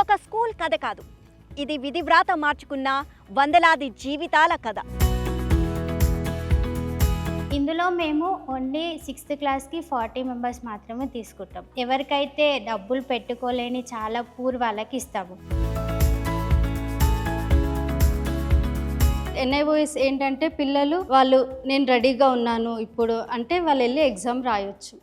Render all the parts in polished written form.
ఒక స్కూల్ కథ కాదు, ఇది విధివ్రాత మార్చుకున్న వందలాది జీవితాల కథ. ఇందులో మేము ఓన్లీ 6th క్లాస్కి 40 మెంబర్స్ మాత్రమే తీసుకుంటాం. ఎవరికైతే డబ్బులు పెట్టుకోలేని చాలా పూర్ వాళ్ళకి ఇస్తాము. ఎన్ఐఓఎస్ ఏంటంటే పిల్లలు నేను రెడీగా ఉన్నాను ఇప్పుడు అంటే వాళ్ళు వెళ్ళి ఎగ్జామ్ రాయొచ్చు.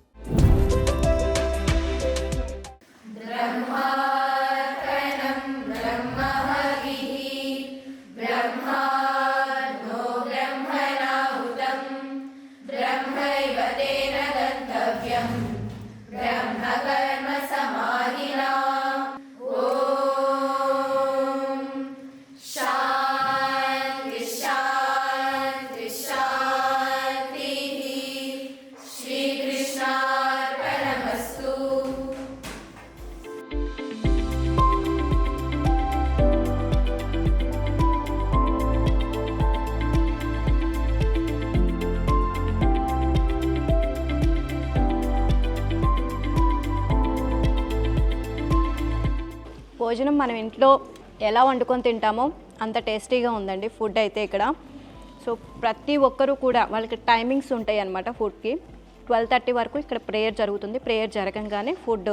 భోజనం మనం ఇంట్లో ఎలా వండుకొని తింటామో అంత టేస్టీగా ఉందండి ఫుడ్ అయితే ఇక్కడ. సో ప్రతి ఒక్కరూ కూడా వాళ్ళకి టైమింగ్స్ ఉంటాయి అన్నమాట ఫుడ్కి. 12:30 వరకు ఇక్కడ ప్రేయర్ జరుగుతుంది. ప్రేయర్ జరగంగానే ఫుడ్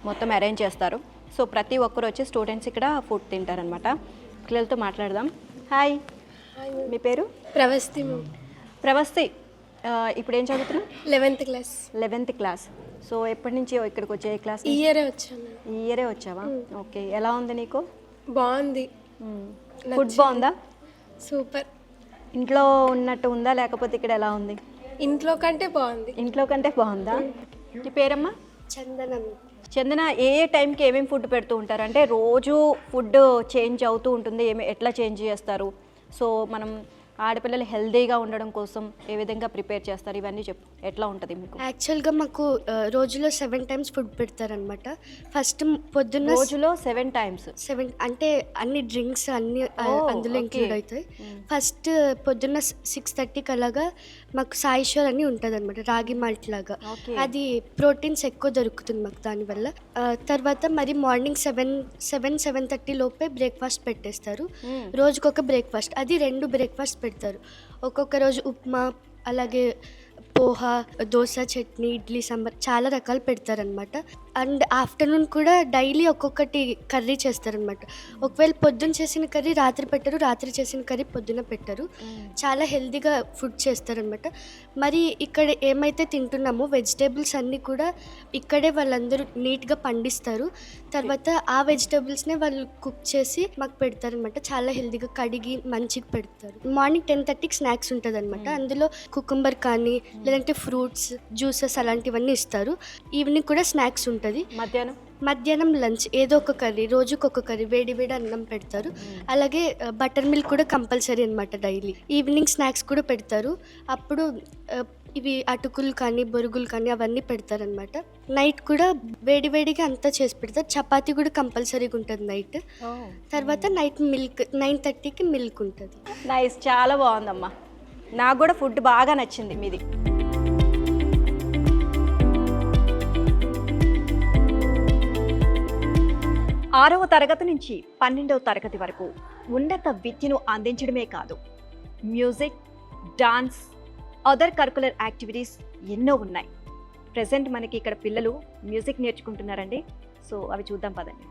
మొత్తం అరేంజ్ చేస్తారు. సో ప్రతి ఒక్కరు వచ్చి స్టూడెంట్స్ ఇక్కడ ఫుడ్ తింటారనమాట. పిల్లలతో మాట్లాడదాం. హాయ్, మీ పేరు? ప్రవస్తి. ఇప్పుడు ఏం చదువుతున్నావు? 11th class. సో ఎప్పటి నుంచి ఇక్కడికి వచ్చే క్లాస్? ఈ ఇయరే వచ్చావా? ఓకే. ఎలా ఉంది నీకు? బాగుంది. ఫుడ్ బాగుందా? సూపర్. ఇంట్లో ఉన్నట్టు ఉందా లేకపోతే ఇక్కడ ఎలా ఉంది? ఇంట్లో కంటే బాగుందా? నీ పేరమ్మా? చందన. ఏ టైంకి ఏమేమి ఫుడ్ పెడుతూ ఉంటారు? అంటే రోజు ఫుడ్ చేంజ్ అవుతూ ఉంటుంది, ఎట్లా చేంజ్ చేస్తారు? సో మనం ఆడపిల్లలు హెల్దీగా ఉండడం కోసం ఏ విధంగా ప్రిపేర్ చేస్తారు? ఇవన్నీ చెప్పు, ఎట్లా ఉంటుంది మీకు? యాక్చువల్గా మాకు రోజులో 7 times ఫుడ్ పెడతారనమాట. ఫస్ట్ పొద్దున్న రోజులో 7 times? 7 అంటే అన్ని డ్రింక్స్ అన్ని అందులో ఇంక్లూడ్ అవుతాయి. ఫస్ట్ పొద్దున్న 6:30కి అలాగా మాకు సాయిశ్వర్ అని ఉంటుంది అనమాట, రాగి మాల్ట్ లాగా. అది ప్రోటీన్స్ ఎక్కువ దొరుకుతుంది మాకు దానివల్ల. తర్వాత మరి మార్నింగ్ 7:30 లోపే బ్రేక్ఫాస్ట్ పెట్టేస్తారు. రోజుకొక బ్రేక్ఫాస్ట్, అది 2 బ్రేక్ఫాస్ట్ పెడతారు. ఒక్కొక్క రోజు ఉప్మా, అలాగే పోహా, దోశ, చట్నీ, ఇడ్లీ, సాంబార్ చాలా రకాలు పెడతారనమాట. అండ్ ఆఫ్టర్నూన్ కూడా డైలీ ఒక్కొక్కటి కర్రీ చేస్తారనమాట. ఒకవేళ పొద్దున్న చేసిన కర్రీ రాత్రి పెట్టరు, రాత్రి చేసిన కర్రీ పొద్దున పెట్టరు. చాలా హెల్తీగా ఫుడ్ చేస్తారనమాట. మరి ఇక్కడ ఏమైతే తింటున్నామో వెజిటేబుల్స్ అన్నీ కూడా ఇక్కడే వాళ్ళందరూ నీట్గా పండిస్తారు. తర్వాత ఆ వెజిటేబుల్స్నే వాళ్ళు కుక్ చేసి మాకు పెడతారనమాట. చాలా హెల్తీగా కడిగి మంచిగా పెడతారు. మార్నింగ్ 10:30కి స్నాక్స్ ఉంటుంది అనమాట. అందులో కుకుంబర్ కానీ లేదంటే ఫ్రూట్స్, జ్యూసెస్ అలాంటివన్నీ ఇస్తారు. ఈవినింగ్ కూడా స్నాక్స్ ఉంటుంది. మధ్యాహ్నం లంచ్ ఏదో ఒక కర్రీ, రోజుకొక కర్రీ, వేడి అన్నం పెడతారు. అలాగే బటర్ మిల్క్ కూడా కంపల్సరీ అనమాట డైలీ. ఈవినింగ్ స్నాక్స్ కూడా పెడతారు. అప్పుడు ఇవి అటుకులు కానీ బొరుగులు కానీ అవన్నీ పెడతారనమాట. నైట్ కూడా వేడిగా అంతా చేసి పెడతారు. చపాతీ కూడా కంపల్సరీగా ఉంటుంది నైట్. తర్వాత నైట్ మిల్క్ 9:30కి మిల్క్ ఉంటుంది. నైస్, చాలా బాగుందమ్మా. నాకు కూడా ఫుడ్ బాగా నచ్చింది మీది. ఆరవ తరగతి నుంచి 12వ తరగతి వరకు ఉన్నత విద్యను అందించడమే కాదు, music, dance, other curricular activities ఎన్నో ఉన్నాయి. ప్రెజెంట్ మనకి ఇక్కడ పిల్లలు మ్యూజిక్ నేర్చుకుంటున్నారండి. సో అవి చూద్దాం పదండి.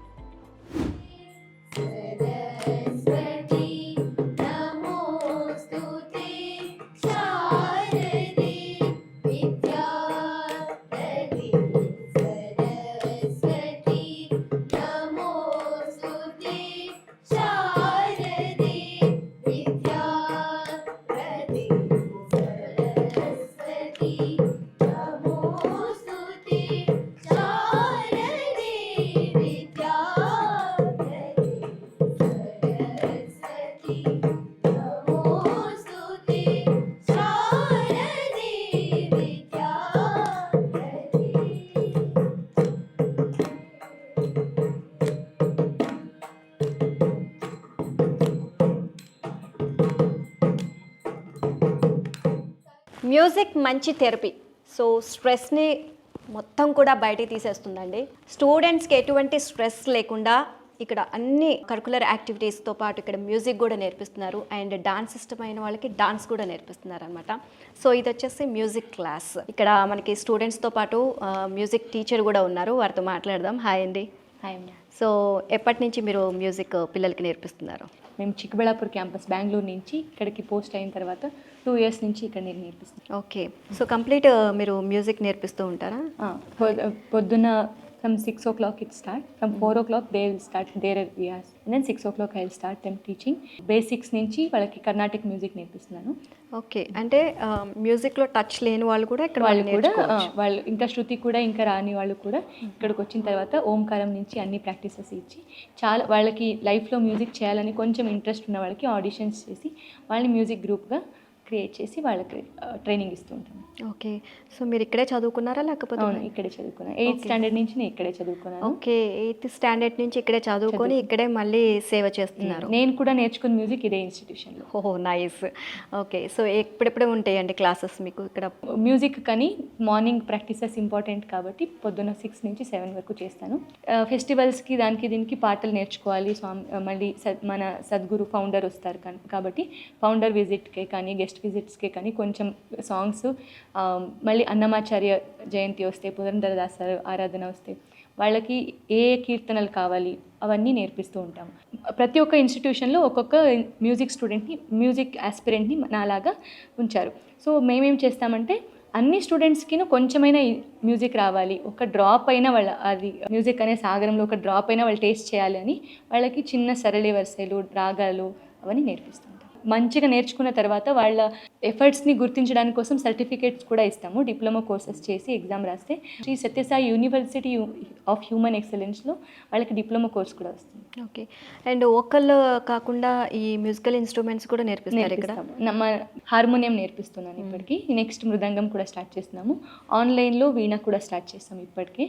మ్యూజిక్ మంచి థెరపీ. సో స్ట్రెస్ని మొత్తం కూడా బయటికి తీసేస్తుందండి. స్టూడెంట్స్కి ఎటువంటి స్ట్రెస్ లేకుండా ఇక్కడ అన్ని కరికులర్ యాక్టివిటీస్తో పాటు ఇక్కడ మ్యూజిక్ కూడా నేర్పిస్తున్నారు అండ్ డాన్స్ ఇష్టమైన వాళ్ళకి డాన్స్ కూడా నేర్పిస్తున్నారు అనమాట. సో ఇది వచ్చేసి మ్యూజిక్ క్లాస్. ఇక్కడ మనకి స్టూడెంట్స్తో పాటు మ్యూజిక్ టీచర్ కూడా ఉన్నారు, వారితో మాట్లాడదాం. హాయ్ అండి. హాయ్ అండి. సో ఎప్పటి నుంచి మీరు మ్యూజిక్ పిల్లలకి నేర్పిస్తున్నారు? మేము చిక్కబళ్ళాపూర్ క్యాంపస్ బెంగళూరు నుంచి ఇక్కడికి పోస్ట్ అయిన తర్వాత 2 years నుంచి ఇక్కడ నేను నేర్పిస్తున్నాను. ఓకే. సో కంప్లీట్ మీరు మ్యూజిక్ నేర్పిస్తూ ఉంటారా? పొద్దున్న from 6 o'clock it start. From 4 o'clock they will start their rehears. And then 6 o'clock I will start them teaching. Basics నుంచి వాళ్ళకి కర్ణాటిక్ మ్యూజిక్ నేర్పిస్తున్నాను. ఓకే. అంటే మ్యూజిక్లో టచ్ లేని వాళ్ళు కూడా ఇక్కడ వాళ్ళు కూడా వాళ్ళు ఇంకా శృతి కూడా ఇంకా రాని వాళ్ళు కూడా ఇక్కడికి వచ్చిన తర్వాత ఓంకారం నుంచి అన్ని ప్రాక్టీసెస్ ఇచ్చి చాలా వాళ్ళకి లైఫ్లో మ్యూజిక్ చేయాలని కొంచెం ఇంట్రెస్ట్ ఉన్న వాళ్ళకి ఆడిషన్స్ చేసి వాళ్ళని మ్యూజిక్ గ్రూప్గా క్రియేట్ చేసి వాళ్ళకి ట్రైనింగ్ ఇస్తూ ఉంటాను. ఓకే. సో మీరు ఇక్కడే చదువుకున్నారా లేకపోతే? అవును, ఇక్కడే చదువుకున్నాను. 8th standard నుంచి నేను ఇక్కడే చదువుకున్నాను. ఓకే. 8th standard నుంచి ఇక్కడే చదువుకొని ఇక్కడే మళ్ళీ సేవ చేస్తున్నారు. నేను కూడా నేర్చుకున్న మ్యూజిక్ ఇదే ఇన్స్టిట్యూషన్లో. ఓహో, నైస్. ఓకే. సో ఎప్పుడెప్పుడు ఉంటాయండి క్లాసెస్ మీకు ఇక్కడ? మ్యూజిక్ కానీ మార్నింగ్ ప్రాక్టీసెస్ ఇంపార్టెంట్ కాబట్టి పొద్దున్న 6 నుంచి 7 వరకు చేస్తాను. ఫెస్టివల్స్కి దానికి దీనికి పాటలు నేర్చుకోవాలి. మళ్ళీ మన సద్గురు ఫౌండర్ వస్తారు కాబట్టి ఫౌండర్ విజిట్కే కానీ గెస్ట్ విజిట్స్కే కానీ కొంచెం సాంగ్స్, మళ్ళీ అన్నమాచార్య జయంతి వస్తే, పురంధరదాస ఆరాధన వస్తే వాళ్ళకి ఏ కీర్తనలు కావాలి అవన్నీ నేర్పిస్తూ ఉంటాము. ప్రతి ఒక్క ఇన్స్టిట్యూషన్లో ఒక్కొక్క మ్యూజిక్ స్టూడెంట్ని, మ్యూజిక్ ఆస్పిరెంట్ని నాలాగా ఉంచారు. సో మేమేం చేస్తామంటే అన్ని స్టూడెంట్స్కి కొంచెమైనా మ్యూజిక్ రావాలి, ఒక డ్రాప్ అయినా వాళ్ళ అది మ్యూజిక్ అనే సాగరంలో ఒక డ్రాప్ అయినా వాళ్ళు టేస్ట్ చేయాలి అని వాళ్ళకి చిన్న సరళి వరుసలు, రాగాలు అవన్నీ నేర్పిస్తాం. మంచిగా నేర్చుకున్న తర్వాత వాళ్ళ ఎఫర్ట్స్ని గుర్తించడానికి కోసం సర్టిఫికేట్స్ కూడా ఇస్తాము. డిప్లొమా కోర్సెస్ చేసి ఎగ్జామ్ రాస్తే Shri Sathya Sai university of human ఎక్సలెన్స్లో వాళ్ళకి డిప్లొమా కోర్స్ కూడా వస్తుంది. ఓకే. అండ్ వోకల్ కాకుండా ఈ మ్యూజికల్ ఇన్స్ట్రుమెంట్స్ కూడా నేర్పిస్తారు ఇక్కడ? హార్మోనియం నేర్పిస్తున్నాను ఇప్పటికి. నెక్స్ట్ మృదంగం కూడా స్టార్ట్ చేస్తున్నాము. ఆన్లైన్లో వీణ కూడా స్టార్ట్ చేస్తాము ఇప్పటికే.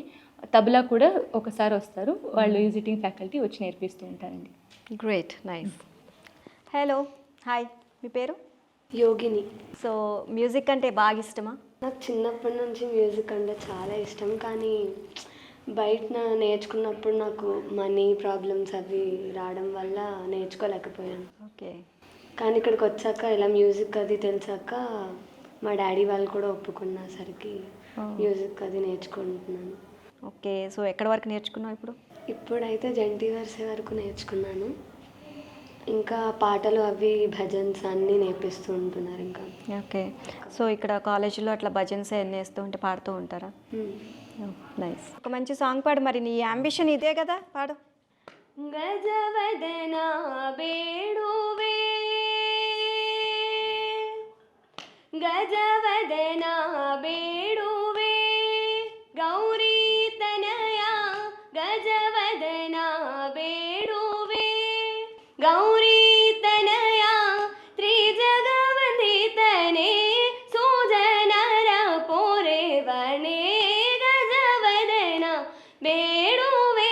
తబలా కూడా ఒకసారి వస్తారు, వాళ్ళు విజిటింగ్ ఫ్యాకల్టీ వచ్చి నేర్పిస్తూ ఉంటారండి. Great, nice. Hello, hi. మీ పేరు? యోగిని. సో మ్యూజిక్ అంటే బాగా ఇష్టమా? నాకు చిన్నప్పటి నుంచి మ్యూజిక్ అంటే చాలా ఇష్టం, కానీ బయట నేర్చుకున్నప్పుడు నాకు మనీ ప్రాబ్లమ్స్ అవి రావడం వల్ల నేర్చుకోలేకపోయాను. ఓకే. కానీ ఇక్కడికి వచ్చాక ఇలా మ్యూజిక్ అది తెలిసాక మా డాడీ వాళ్ళు కూడా ఒప్పుకున్నసరికి మ్యూజిక్ అది నేర్చుకుంటున్నాను. ఓకే. సో ఎక్కడ వరకు నేర్చుకున్నావు ఇప్పుడు? ఇప్పుడైతే జంటి వరుస వరకు నేర్చుకున్నాను. ఇంకా పాటలు అవి భజన్స్ అన్నీ నేర్పిస్తూ ఉంటున్నారు ఇంకా. ఓకే. సో ఇక్కడ కాలేజీలో అట్లా భజన్స్ అన్నీ వేస్తూ ఉంటే పాడుతూ ఉంటారా? నైస్. ఒక మంచి సాంగ్ పాడు మరి, నీ అంబిషన్ ఇదే కదా, పాడు. గజవదన బేడువే గజవదన బేడువే గౌరీ తనయా గజవదన బేడువే గౌరీ తనయా త్రిజగవందితనే సుజనర పోరేవనే గజవదన బేడువే.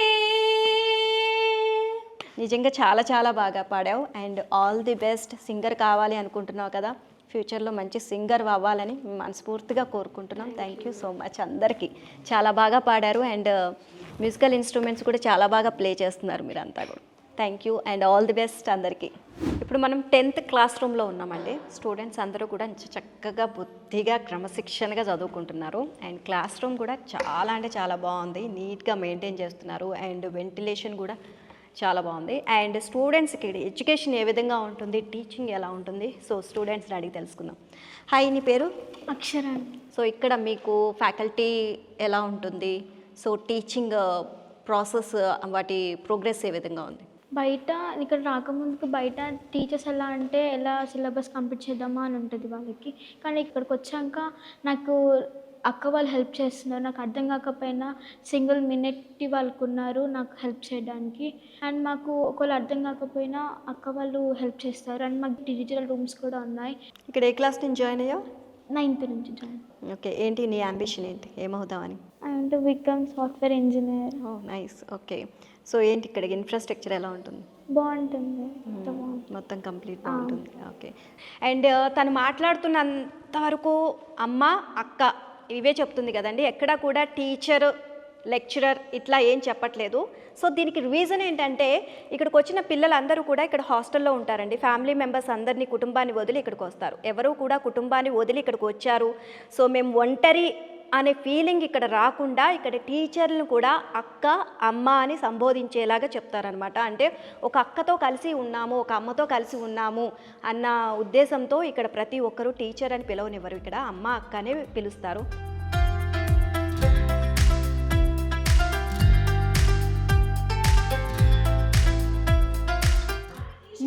నిజంగా చాలా చాలా బాగా పాడావు and all the best. Singer కావాలి అనుకుంటున్నావు కదా, ఫ్యూచర్లో మంచి సింగర్ అవ్వాలని మనస్ఫూర్తిగా కోరుకుంటున్నాం. Thank you so much. అందరికీ చాలా బాగా పాడారు అండ్ మ్యూజికల్ ఇన్స్ట్రుమెంట్స్ కూడా చాలా బాగా ప్లే చేస్తున్నారు మీరంతా కూడా. Thank you and all the best అందరికీ. ఇప్పుడు మనం 10th క్లాస్ రూమ్లో ఉన్నామండి. స్టూడెంట్స్ అందరూ కూడా చక్కగా బుద్ధిగా క్రమశిక్షణగా చదువుకుంటున్నారు అండ్ క్లాస్ రూమ్ కూడా చాలా అంటే చాలా బాగుంది, నీట్గా మెయింటైన్ చేస్తున్నారు అండ్ వెంటిలేషన్ కూడా చాలా బాగుంది. అండ్ స్టూడెంట్స్కి ఎడ్యుకేషన్ ఏ విధంగా ఉంటుంది, టీచింగ్ ఎలా ఉంటుంది, సో స్టూడెంట్స్ని అడిగి తెలుసుకుందాం. హాయ్, నీ పేరు? అక్షర. సో ఇక్కడ మీకు ఫ్యాకల్టీ ఎలా ఉంటుంది, సో టీచింగ్ ప్రాసెస్ వాటి ప్రోగ్రెస్ ఏ విధంగా ఉంది? బయట ఇక్కడ రాకముందుకు బయట టీచర్స్ ఎలా అంటే ఎలా సిలబస్ కంప్లీట్ చేద్దామా అని ఉంటుంది వాళ్ళకి, కానీ ఇక్కడికి వచ్చాక నాకు అక్క వాళ్ళు హెల్ప్ చేస్తున్నారు. నాకు అర్థం కాకపోయినా సింగిల్ మినిట్ వాళ్ళకు ఉన్నారు నాకు హెల్ప్ చేయడానికి. అండ్ మాకు ఒకవేళ అర్థం కాకపోయినా అక్క వాళ్ళు హెల్ప్ చేస్తారు. అండ్ మాకు డిజిటల్ రూమ్స్ కూడా ఉన్నాయి. ఇక్కడ ఏ క్లాస్ నుంచి జాయిన్ అయ్యావు? 9th నుంచి జాయిన్. ఓకే. ఏంటి నీ అంబిషన్, ఏంటి, ఏమవుదామని? I want to become software engineer. Oh nice. Okay. So ఏంటి ఇక్కడ ఇన్ఫ్రాస్ట్రక్చర్ ఎలా ఉంటుంది? బాగుంటుంది, మొత్తం కంప్లీట్ బాగుంటుంది. ఓకే. అండ్ తను మాట్లాడుతున్నంత వరకు అమ్మ అక్క ఇవే చెప్తుంది కదండి, ఎక్కడా కూడా టీచర్ లెక్చరర్ ఇట్లా ఏం చెప్పట్లేదు. సో దీనికి రీజన్ ఏంటంటే ఇక్కడికి వచ్చిన పిల్లలందరూ కూడా ఇక్కడ హాస్టల్లో ఉంటారండి. ఫ్యామిలీ మెంబర్స్ అందరినీ, కుటుంబాన్ని వదిలి ఇక్కడికి వస్తారు. ఎవరు కూడా కుటుంబాన్ని వదిలి ఇక్కడికి వచ్చారు, సో మేము ఒంటరి అనే ఫీలింగ్ ఇక్కడ రాకుండా ఇక్కడ టీచర్లను కూడా అక్క, అమ్మ అని సంబోధించేలాగా చెప్తారనమాట. అంటే ఒక అక్కతో కలిసి ఉన్నాము, ఒక అమ్మతో కలిసి ఉన్నాము అన్న ఉద్దేశంతో ఇక్కడ ప్రతి ఒక్కరూ టీచర్ అని పిలవనివ్వరు, ఇక్కడ అమ్మ, అక్క అనే పిలుస్తారు.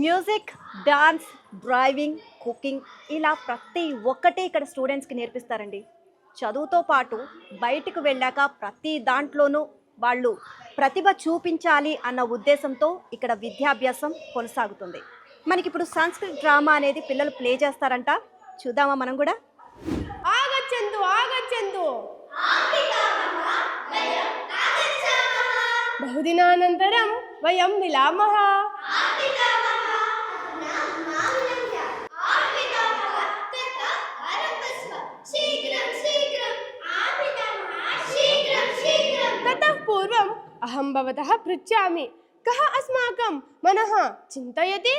మ్యూజిక్, డాన్స్, డ్రైవింగ్, కుకింగ్ ఇలా ప్రతి ఒక్కటి ఇక్కడ స్టూడెంట్స్కి నేర్పిస్తారండి. చదువుతో పాటు బయటకు వెళ్ళాక ప్రతి దాంట్లోనూ వాళ్ళు ప్రతిభ చూపించాలి అన్న ఉద్దేశంతో ఇక్కడ విద్యాభ్యాసం కొనసాగుతుంది. మనకిప్పుడు సంస్కృత డ్రామా అనేది పిల్లలు ప్లే చేస్తారంట, చూద్దామా మనం కూడా? ఆగచ్చందు ఆగచ్చందు బహుదినానంతరం వయం మిలామః. ततः पूर्वम् अहं भवतः पृच्छामि, कः अस्माकं मनः चिन्तयति,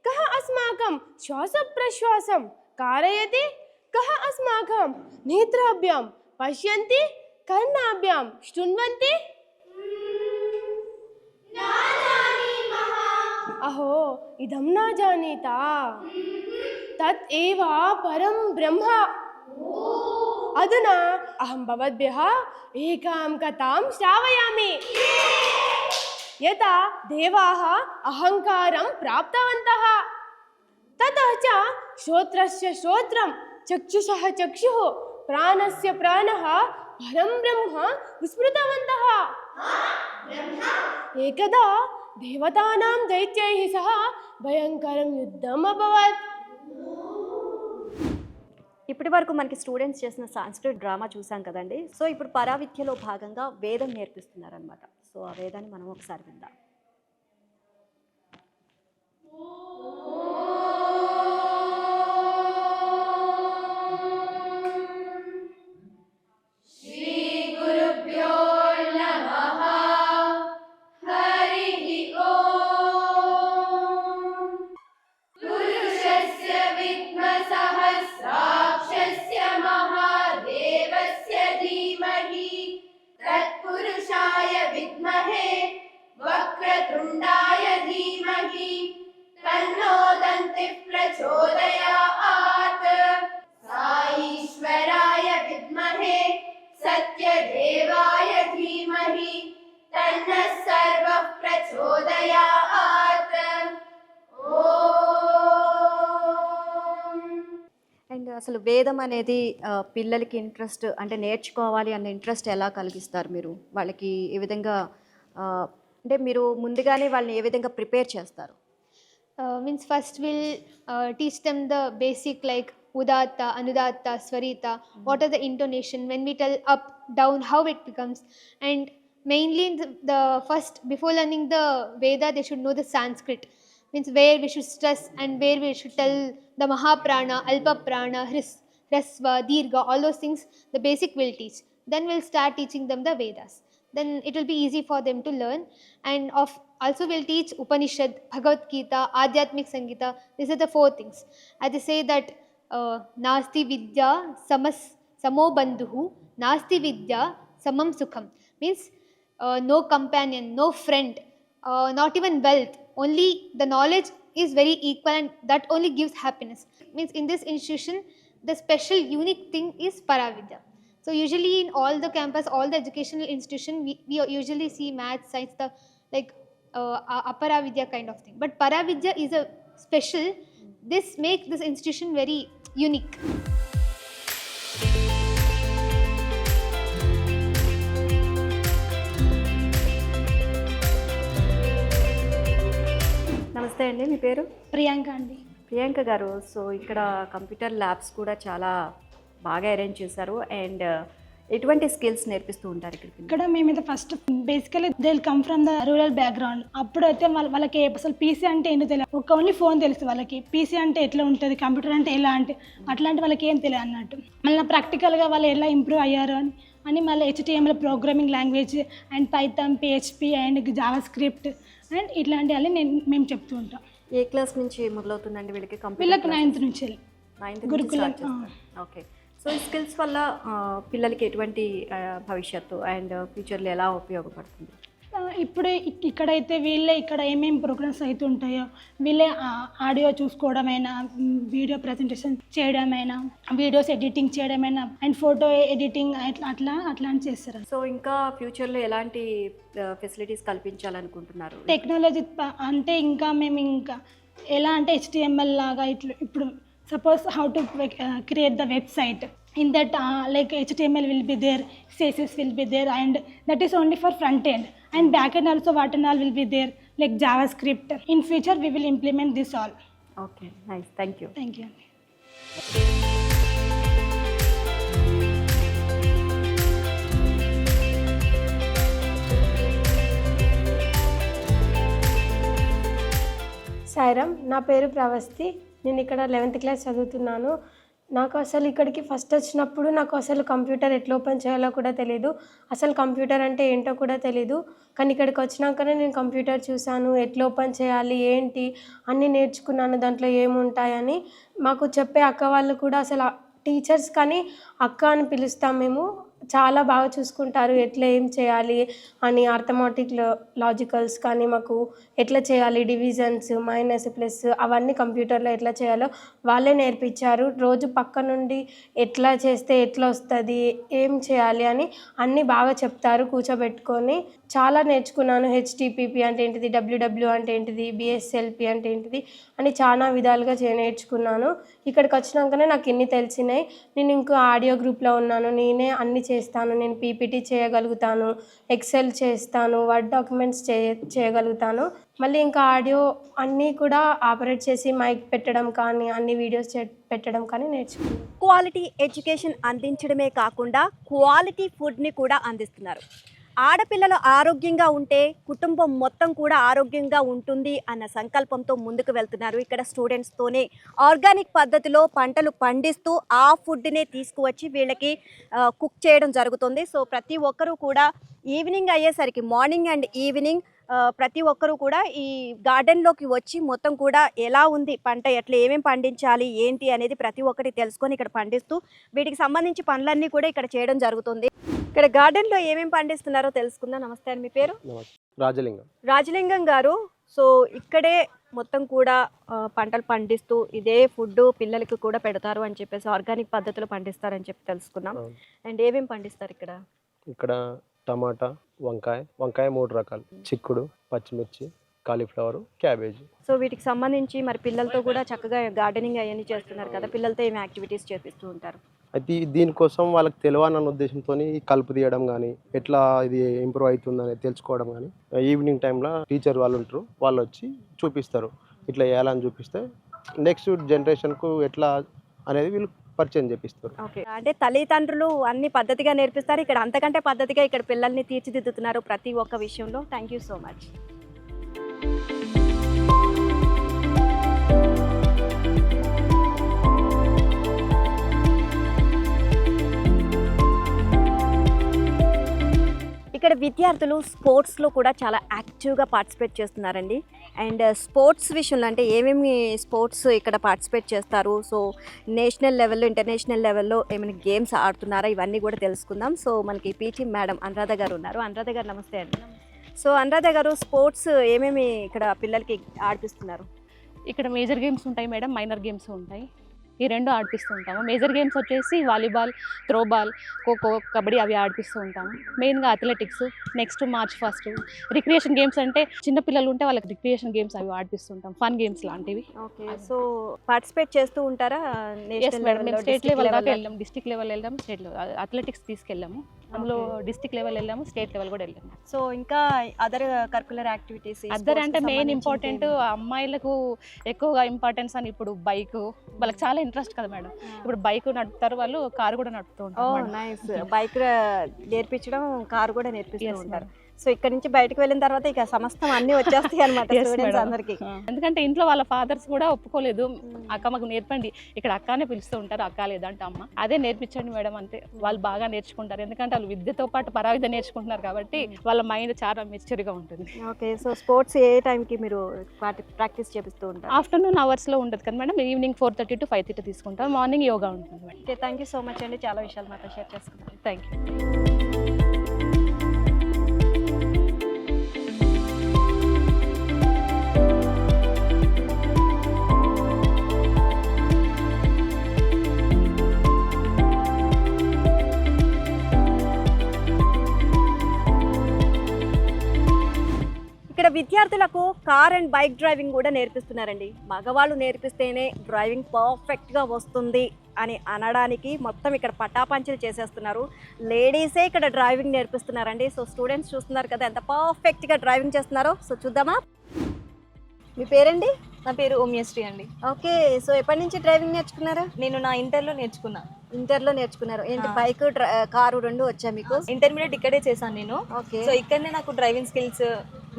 कः अस्माकं श्वासप्रश्वासं कारयति, कः अस्माकं नेत्राभ्यां पश्यन्ति, कर्णाभ्यां शृण्वन्ति? अहो इदं न जानीता, तत् एव परं ब्रह्म. अधुना अहं भवद्भ्यः एकां कथां श्रावयामि. यदा देवाः अहङ्कारं प्राप्तवन्तः, ततः च श्रोत्रस्य श्रोत्रं, चक्षुषः चक्षुः, प्राणस्य प्राणः परं ब्रह्म विस्मृतवन्तः. एकदा देवतानां दैत्यैः सह भयङ्करं युद्धम् अभवत्. ఇప్పటి వరకు మనకి స్టూడెంట్స్ చేసిన సంస్కృత డ్రామా చూసాం కదండి. సో ఇప్పుడు పరావిద్యలో భాగంగా వేదం నేర్పిస్తున్నారనమాట. సో ఆ వేదాన్ని మనం ఒకసారి విందాం. అండ్ అసలు వేదం అనేది పిల్లలకి ఇంట్రెస్ట్ అంటే నేర్చుకోవాలి అన్న ఇంట్రెస్ట్ ఎలా కలిగిస్తారు మీరు? వాళ్ళకి ఏ విధంగా అంటే మీరు ముందుగానే వాళ్ళని ఏ విధంగా ప్రిపేర్ చేస్తారు? Means first we'll teach them the basic like udatta, anudatta, swarita, what are the intonation, when we tell up, down, how it becomes. And mainly the first, before learning the Veda, they should know the Sanskrit. Means where we should stress and where we should tell the Mahaprana, Alpa Prana, Hrasva, Dirgha, all those things, the basic we'll teach. Then we'll start teaching them the Vedas. Then it will be easy for them to learn. And also we'll teach Upanishad, Bhagavad Gita, Adhyatmik Sangita. These are the 4 things. As they say that Nasti Vidya Samo Bandhuhu, Nasti Vidya Samam Sukham. Means no companion, no friend, not even wealth. Only the knowledge is very equal and that only gives happiness. Means in this institution, the special unique thing is Paravidya. So usually in all the campus, all the educational institution, we usually see maths, science, the like Aparavidya kind of thing. But Paravidya is a special. This makes this institution very unique. నమస్తే అండి, మీ పేరు? ప్రియాంక అండి. ప్రియాంక గారు, so ఇక్కడ computer labs కూడా చాలా బాగా arrange చేశారు. అండ్ ఎటువంటి స్కిల్స్ నేర్పిస్తూ ఉంటారు ఇక్కడ? ఇక్కడ మేమైతే first basically they will come from the rural background. అప్పుడైతే వాళ్ళకి అసలు పీసీ అంటే ఏంటో తెలియదు. ఒక ఓన్లీ ఫోన్ తెలుసు వాళ్ళకి. పీసీ అంటే ఎట్లా ఉంటుంది, కంప్యూటర్ అంటే ఎలా అంటే అట్లాంటి వాళ్ళకి ఏం తెలియదు అన్నట్టు. మళ్ళీ ప్రాక్టికల్గా వాళ్ళు ఎలా ఇంప్రూవ్ అయ్యారు అని మళ్ళీ HTML programming language and Python, PHP and Java script and ఇట్లాంటి అన్నీ మేము చెప్తూ ఉంటాం. ఏ క్లాస్ నుంచి మొదలవుతుందండి వీళ్ళకి? వీళ్ళకి 9th నుంచి గురుకులం. ఓకే. సో ఈ స్కిల్స్ వల్ల పిల్లలకి ఎటువంటి భవిష్యత్తు అండ్ ఫ్యూచర్లో ఎలా ఉపయోగపడుతుంది? ఇప్పుడు ఇక్కడైతే వీళ్ళే ఇక్కడ ఏమేమి ప్రోగ్రామ్స్ అయితే ఉంటాయో వీళ్ళే ఆడియో చూసుకోవడమైనా, వీడియో ప్రజెంటేషన్ చేయడమైనా, వీడియోస్ ఎడిటింగ్ చేయడమైనా అండ్ ఫోటో ఎడిటింగ్ అట్లాంటి చేస్తారు. సో ఇంకా ఫ్యూచర్లో ఎలాంటి ఫెసిలిటీస్ కల్పించాలనుకుంటున్నారు? టెక్నాలజీ అంటే ఇంకా మేము ఇంకా ఎలా అంటే HTML లాగా ఇప్పుడు suppose how to create the website. In that like HTML will be there, CSS will be there, and that is only for front end, and back end also what and all will be there like JavaScript. In future we will implement this all. Okay, nice, thank you. Thank you. Sairam, నా పేరు ప్రవస్తి. నేను ఇక్కడ 11th class చదువుతున్నాను. నాకు అసలు ఇక్కడికి first వచ్చినప్పుడు నాకు అసలు కంప్యూటర్ ఎట్లా ఓపెన్ చేయాలో కూడా తెలీదు. అసలు కంప్యూటర్ అంటే ఏంటో కూడా తెలీదు. కానీ ఇక్కడికి వచ్చినాకనే నేను కంప్యూటర్ చూశాను, ఎట్లా ఓపెన్ చేయాలి, ఏంటి అన్నీ నేర్చుకున్నాను, దాంట్లో ఏముంటాయని. మాకు చెప్పే అక్క వాళ్ళు కూడా అసలు టీచర్స్ కానీ అక్క అని పిలుస్తాం మేము. చాలా బాగా చూసుకుంటారు, ఎట్లా ఏం చేయాలి అని. అర్థమెటిక్ లాజికల్స్ కానీ మాకు ఎట్లా చేయాలి, డివిజన్స్, మైనస్, ప్లస్ అవన్నీ కంప్యూటర్లో ఎట్లా చేయాలో వాళ్ళే నేర్పించారు. రోజు పక్క నుండి ఎట్లా చేస్తే ఎట్లా వస్తుంది, ఏం చేయాలి అని అన్నీ బాగా చెప్తారు కూర్చోబెట్టుకొని. చాలా నేర్చుకున్నాను. HTTP అంటే ఏంటిది, WW అంటే ఏంటిది, BSLP అంటే ఏంటిది అని చాలా విధాలుగా నేర్చుకున్నాను. ఇక్కడికి వచ్చినాకనే నాకు ఇన్ని తెలిసినాయి. నేను ఇంకో ఆడియో గ్రూప్లో ఉన్నాను. నేనే అన్నీ చేస్తాను. నేను PPT చేయగలుగుతాను, ఎక్సెల్ చేస్తాను, వర్డ్ డాక్యుమెంట్స్ చేయగలుగుతాను. మళ్ళీ ఇంకా ఆడియో అన్నీ కూడా ఆపరేట్ చేసి మైక్ పెట్టడం కానీ, అన్ని వీడియోస్ పెట్టడం కానీ నేర్చుకున్నాను. క్వాలిటీ ఎడ్యుకేషన్ అందించడమే కాకుండా క్వాలిటీ ఫుడ్ని కూడా అందిస్తున్నారు. ఆడపిల్లలు ఆరోగ్యంగా ఉంటే కుటుంబం మొత్తం కూడా ఆరోగ్యంగా ఉంటుంది అన్న సంకల్పంతో ముందుకు వెళ్తున్నారు. ఇక్కడ స్టూడెంట్స్తోనే ఆర్గానిక్ పద్ధతిలో పంటలు పండిస్తూ ఆ ఫుడ్నే తీసుకువచ్చి వీళ్ళకి కుక్ చేయడం జరుగుతుంది. సో ప్రతి ఒక్కరూ కూడా ఈవినింగ్ అయ్యేసరికి, మార్నింగ్ అండ్ ఈవినింగ్ ప్రతి ఒక్కరూ కూడా ఈ గార్డెన్లోకి వచ్చి మొత్తం కూడా ఎలా ఉంది పంట, ఎట్లా ఏమేమి పండించాలి ఏంటి అనేది ప్రతి ఒక్కటి తెలుసుకొని ఇక్కడ పండిస్తూ వీటికి సంబంధించి పనులన్నీ కూడా ఇక్కడ చేయడం జరుగుతుంది. ఇక్కడ గార్డెన్లో ఏమేమి పండిస్తున్నారో తెలుసుకుందాం. నమస్తే అండి, మీ పేరు? రాజలింగం గారు. సో ఇక్కడే మొత్తం కూడా పంటలు పండిస్తూ ఇదే ఫుడ్ పిల్లలకి కూడా పెడతారు అని చెప్పేసి, ఆర్గానిక్ పద్ధతిలో పండిస్తారని చెప్పి తెలుసుకున్నాం. అండ్ ఏమేమి పండిస్తారు ఇక్కడ? ఇక్కడ టమాటా, వంకాయ 3 రకాలు, చిక్కుడు, పచ్చిమిర్చి, కాలీఫ్లవర్, క్యాబేజీ. సో వీటికి సంబంధించి మరి పిల్లలతో కూడా చక్కగా గార్డెనింగ్ అవన్నీ చేస్తున్నారు కదా, పిల్లలతో ఏమి యాక్టివిటీస్ చేపిస్తూ ఉంటారు? అయితే దీనికోసం వాళ్ళకి తెలియాలన్న ఉద్దేశంతో కలుపు తీయడం కానీ, ఎట్లా ఇది ఇంప్రూవ్ అవుతుందని తెలుసుకోవడం కానీ, ఈవినింగ్ టైంలో టీచర్ వాళ్ళు ఉంటారు, వాళ్ళు వచ్చి చూపిస్తారు. ఇట్లా వేయాలని చూపిస్తే నెక్స్ట్ జనరేషన్కు ఎట్లా అనేది వీళ్ళు పరిచయం చేపిస్తారు. ఓకే, అంటే తల్లిదండ్రులు అన్ని పద్ధతిగా నేర్పిస్తారు, ఇక్కడ అంతకంటే పద్ధతిగా ఇక్కడ పిల్లల్ని తీర్చిదిద్దుతున్నారు ప్రతి ఒక్క విషయంలో. Thank you so much. ఇక్కడ విద్యార్థులు స్పోర్ట్స్లో కూడా చాలా యాక్టివ్గా పార్టిసిపేట్ చేస్తున్నారండి. అండ్ స్పోర్ట్స్ విషయంలో అంటే ఏమేమి స్పోర్ట్స్ ఇక్కడ పార్టిసిపేట్ చేస్తారు, సో నేషనల్ లెవెల్లో, ఇంటర్నేషనల్ లెవెల్లో ఏమైనా గేమ్స్ ఆడుతున్నారా, ఇవన్నీ కూడా తెలుసుకుందాం. సో మనకి పీటీ మేడం అనురాధ గారు ఉన్నారు. అనురాధ గారు నమస్తే అండి. సో అనురాధ గారు, స్పోర్ట్స్ ఏమేమి ఇక్కడ పిల్లలకి ఆడిపిస్తున్నారు? ఇక్కడ మేజర్ గేమ్స్ ఉంటాయి మేడం, మైనర్ గేమ్స్ ఉంటాయి. ఈ రెండు ఆడిపిస్తూ ఉంటాము. మేజర్ గేమ్స్ వచ్చేసి వాలీబాల్, త్రోబాల్, ఖోఖో, కబడ్డీ అవి ఆడిపిస్తూ ఉంటాము. మెయిన్గా athletics. Next March 1 recreation games అంటే చిన్నపిల్లలు ఉంటే వాళ్ళకి రిక్రియేషన్ గేమ్స్ అవి ఆడిపిస్తుంటాం, ఫన్ గేమ్స్ లాంటివి. ఓకే, సో పార్టిసిపేట్ చేస్తూ ఉంటారా? ఎస్ మేడం, మేము స్టేట్ లెవెల్ దాకా వెళ్ళాం, డిస్ట్రిక్ట్ లెవెల్ వెళ్ళాం, స్టేట్ లెవెల్ అథ్లెటిక్స్ తీసుకెళ్ళాము. అందులో డిస్ట్రిక్ట్ లెవెల్ వెళ్ళాము, స్టేట్ లెవెల్ కూడా వెళ్ళాము. సో ఇంకా అదర్ కరికులర్ యాక్టివిటీస్ అద్దరు అంటే మెయిన్ ఇంపార్టెంట్ అమ్మాయిలకు ఎక్కువగా ఇంపార్టెన్స్ అని ఇప్పుడు బైక్ వాళ్ళకి చాలా ఇంట్రెస్ట్ కదా మేడం. ఇప్పుడు బైక్ నడుపుతారు వాళ్ళు, కారు కూడా నడుపుతూ ఉంటారు. నైస్. బైక్ నేర్పించడం, కారు కూడా నేర్పిస్తూ ఉంటారు. సో ఇక్కడ నుంచి బయటకు వెళ్ళిన తర్వాత ఇక సమస్తం అన్ని వచ్చేస్తాయి అనమాట స్టూడెంట్స్ అందరికి. ఎందుకంటే ఇంట్లో వాళ్ళ ఫాదర్స్ కూడా ఒప్పుకోలేదు, అక్క మాకు నేర్పండి, ఇక్కడ అక్కనే పిలుస్తూ ఉంటారు, అక్క లేదంటే అమ్మ, అదే నేర్పించండి మేడం అంటే వాళ్ళు బాగా నేర్చుకుంటారు. ఎందుకంటే వాళ్ళు విద్యతో పాటు పరావిద్య నేర్చుకుంటున్నారు కాబట్టి వాళ్ళ మైండ్ చాలా మెచ్యూర్గా ఉంటుంది. ఓకే. సో స్పోర్ట్స్ ఏ టైంకి మీరు ప్రాక్టీస్ చేపిస్తూ ఉంటారు? ఆఫ్టర్నూన్ అవర్స్లో ఉంటుంది కదా మేడం, ఈవినింగ్ 4:30 to 5:30 తీసుకుంటాం, మార్నింగ్ యోగా ఉంటుంది madam. Okay, thank you so much అండి, చాలా విషయాలు మాతో షేర్ చేసుకున్నారు. Thank you. ఇక్కడ విద్యార్థులకు కార్ అండ్ బైక్ డ్రైవింగ్ కూడా నేర్పిస్తున్నారండి. మగవాళ్ళు నేర్పిస్తేనే డ్రైవింగ్ పర్ఫెక్ట్గా వస్తుంది అని అనడానికి మొత్తం ఇక్కడ పటాపంచలు చేసేస్తున్నారు. లేడీసే ఇక్కడ డ్రైవింగ్ నేర్పిస్తున్నారండి. సో స్టూడెంట్స్ చూస్తున్నారు కదా ఎంత పర్ఫెక్ట్గా డ్రైవింగ్ చేస్తున్నారో. సో చూద్దామా? మీ పేరండి? నా పేరు ఓమ్యశ్రీ అండి. ఓకే. సో ఎప్పటి నుంచి డ్రైవింగ్ నేర్చుకున్నారా? నేను నా ఇంటర్లో నేర్చుకున్నా. ఇంటర్లో నేర్చుకున్నారు. ఏంటి బైక్ కారు రెండు వచ్చా మీకు? ఇంటర్మీడియట్ ఇక్కడే చేశాను నేను. ఓకే. సో ఇక్కడనే నాకు డ్రైవింగ్ స్కిల్స్,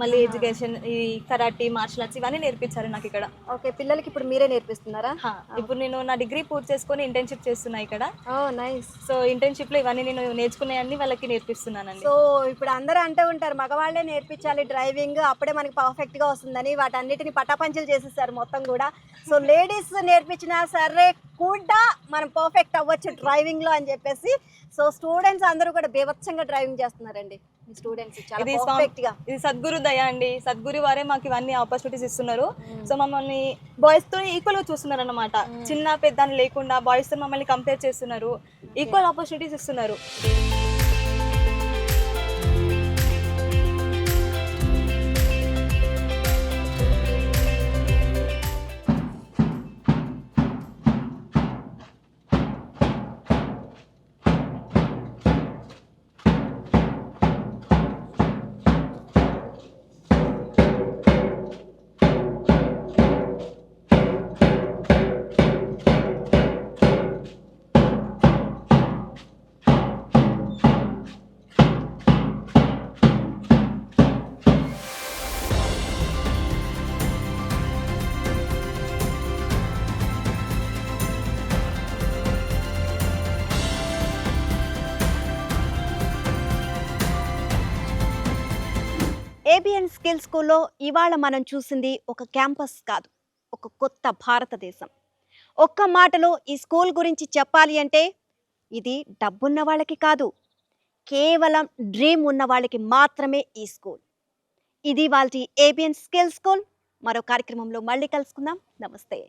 మళ్ళీ ఎడ్యుకేషన్, ఈ కరాటీ, మార్షల్ ఆర్ట్స్ ఇవన్నీ నేర్పించారు నాకు ఇక్కడ. ఓకే. పిల్లలకి ఇప్పుడు మీరే నేర్పిస్తున్నారా? ఇప్పుడు నేను నా డిగ్రీ పూర్తి చేసుకొని ఇంటర్న్షిప్ చేస్తున్నా ఇక్కడ. నైస్. సో ఇంటర్న్షిప్లో ఇవన్నీ నేను నేర్చుకునేవన్నీ వాళ్ళకి నేర్పిస్తున్నానండి. సో ఇప్పుడు అందరూ అంటూ ఉంటారు మగవాళ్ళే నేర్పించాలి డ్రైవింగ్, అప్పుడే మనకి పర్ఫెక్ట్గా వస్తుందని. వాటన్నిటిని పటాపంచలు చేసేసారు మొత్తం కూడా. సో లేడీస్ నేర్పించినా సరే కూడా మనం పర్ఫెక్ట్ అవ్వచ్చు డ్రైవింగ్లో అని చెప్పేసి సో స్టూడెంట్స్ అందరూ కూడా బీభత్సంగా డ్రైవింగ్ చేస్తున్నారండి. స్టూడెంట్స్ ఇది సద్గురు దయ అండి. సద్గురు వారే మాకు ఇవన్నీ ఆపర్చునిటీస్ ఇస్తున్నారు. సో మమ్మల్ని బాయ్స్ తో ఈక్వల్ గా చూస్తున్నారు అన్నమాట. చిన్న పెద్ద అని లేకుండా బాయ్స్ తో మమ్మల్ని కంపేర్ చేస్తున్నారు, ఈక్వల్ ఆపర్చునిటీస్ ఇస్తున్నారు. ఏబిఎన్ స్కిల్ స్కూల్లో ఇవాళ మనం చూసింది ఒక క్యాంపస్ కాదు, ఒక కొత్త భారతదేశం. ఒక్క మాటలో ఈ స్కూల్ గురించి చెప్పాలి అంటే ఇది డబ్బున్న వాళ్ళకి కాదు, కేవలం డ్రీమ్ ఉన్న వాళ్ళకి మాత్రమే ఈ స్కూల్. ఇది వాళ్ళ ఏబిఎన్ స్కిల్ స్కూల్. మరో కార్యక్రమంలో మళ్ళీ కలుసుకుందాం. నమస్తే.